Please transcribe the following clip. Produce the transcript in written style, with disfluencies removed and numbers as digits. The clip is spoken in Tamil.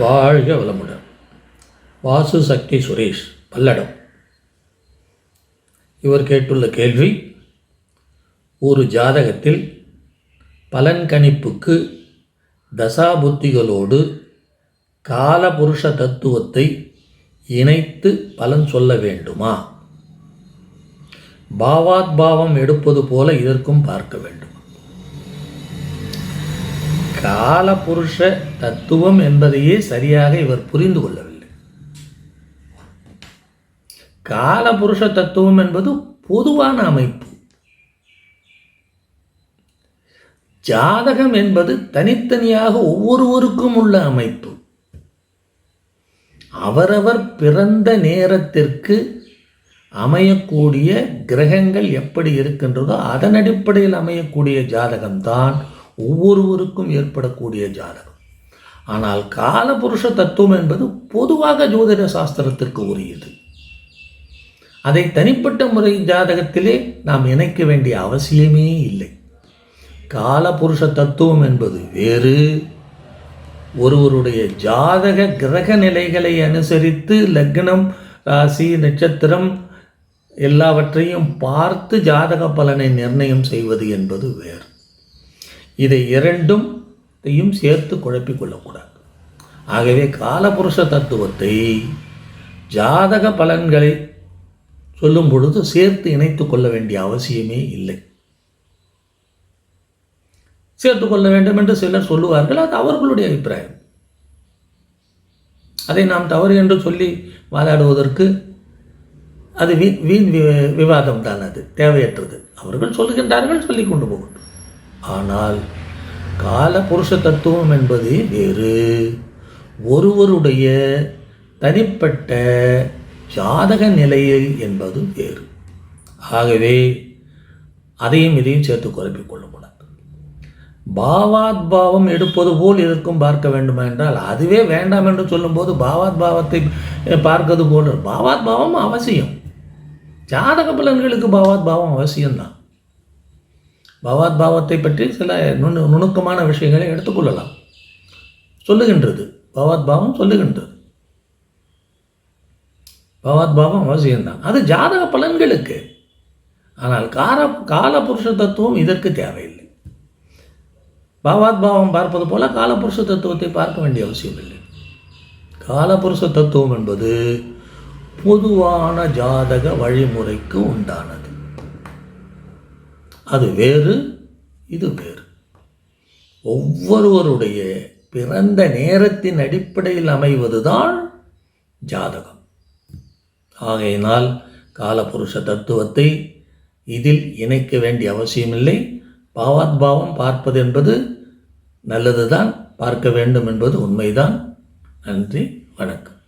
வாழ்க வளமுடன். வாசு சக்தி சுரேஷ், பல்லடம். இவர் கேட்டுள்ள கேள்வி: ஒரு ஜாதகத்தில் பலன் கணிப்புக்கு தசாபுத்திகளோடு காலபுருஷ தத்துவத்தை இணைத்து பலன் சொல்ல வேண்டுமா? பாவாத்பாவம் எடுப்பது போல இதற்கும் பார்க்க வேண்டும். காலபுருஷ தத்துவம் என்பதையே சரியாக இவர் புரிந்து கொள்ளவில்லை. காலபுருஷ தத்துவம் என்பது பொதுவான அமைப்பு. ஜாதகம் என்பது தனித்தனியாக ஒவ்வொருவருக்கும் உள்ள அமைப்பு. அவரவர் பிறந்த நேரத்திற்கு அமையக்கூடிய கிரகங்கள் எப்படி இருக்கின்றதோ அதன் அடிப்படையில் அமையக்கூடிய ஜாதகம்தான் ஒவ்வொருவருக்கும் ஏற்படக்கூடிய ஜாதகம். ஆனால் காலபுருஷ தத்துவம் என்பது பொதுவாக ஜோதிட சாஸ்திரத்திற்கு உரியது. அதை தனிப்பட்ட முறை ஜாதகத்திலே நாம் இணைக்க வேண்டிய அவசியமே இல்லை. காலபுருஷ தத்துவம் என்பது வேறு. ஒருவருடைய ஜாதக கிரக நிலைகளை அனுசரித்து லக்னம், ராசி, நட்சத்திரம் எல்லாவற்றையும் பார்த்து ஜாதக பலனை நிர்ணயம் செய்வது என்பது வேறு. இதை இரண்டையும் சேர்த்து குழப்பிக் கொள்ளக்கூடாது. ஆகவே காலபுருஷ தத்துவத்தை ஜாதக பலன்களை சொல்லும் பொழுது சேர்த்து இணைத்து கொள்ள வேண்டிய அவசியமே இல்லை. சேர்த்து கொள்ள வேண்டும் என்று சிலர் சொல்லுவார்கள். அது அவர்களுடைய அபிப்பிராயம். அதை நாம் தவறு என்று சொல்லி வாதாடுவதற்கு அது வீண் விவாதம் தான். அது தேவையற்றது. அவர்கள் சொல்லுகின்றார்கள், சொல்லி கொண்டு போகட்டும். ஆனால் காலபுருஷ தத்துவம் என்பது வேறு. ஒருவருடைய தனிப்பட்ட ஜாதக நிலையை என்பது வேறு. ஆகவே அதையும் இதையும் சேர்த்து குழப்பிக் கொள்ளக்கூடாது. பாவாத்பாவம் எடுப்பது போல் இதற்கும் பார்க்க வேண்டுமா என்றால் அதுவே வேண்டாம் என்று சொல்லும்போது பாவாத்பாவத்தை பார்ப்பது போல். பாவாத்பாவம் அவசியம். ஜாதக பலன்களுக்கு பாவாத்பாவம் அவசியம்தான். பாவாத்பாவத்தை பற்றி சில நுணுக்கமான விஷயங்களை எடுத்துக்கொள்ளலாம். சொல்லுகின்றது, பாவாத்பாவம் சொல்லுகின்றது. பாவாத்பாவம் அவசியம்தான். அது ஜாதக பலன்களுக்கு. ஆனால் காலபுருஷ தத்துவம் இதற்கு தேவையில்லை. பாவாத்பாவம் பார்ப்பது போல காலபுருஷ தத்துவத்தை பார்க்க வேண்டிய அவசியம் இல்லை. காலபுருஷ தத்துவம் என்பது பொதுவான ஜாதக வழிமுறைக்கு உண்டானது. அது வேறு, இது வேறு. ஒவ்வொருவருடைய பிறந்த நேரத்தின் அடிப்படையில் அமைவதுதான் ஜாதகம். ஆகையினால் காலபுருஷ தத்துவத்தை இதில் இணைக்க வேண்டிய அவசியமில்லை. பாவாத்பாவம் பார்ப்பது என்பது நல்லதுதான், பார்க்க வேண்டும் என்பது உண்மைதான். நன்றி, வணக்கம்.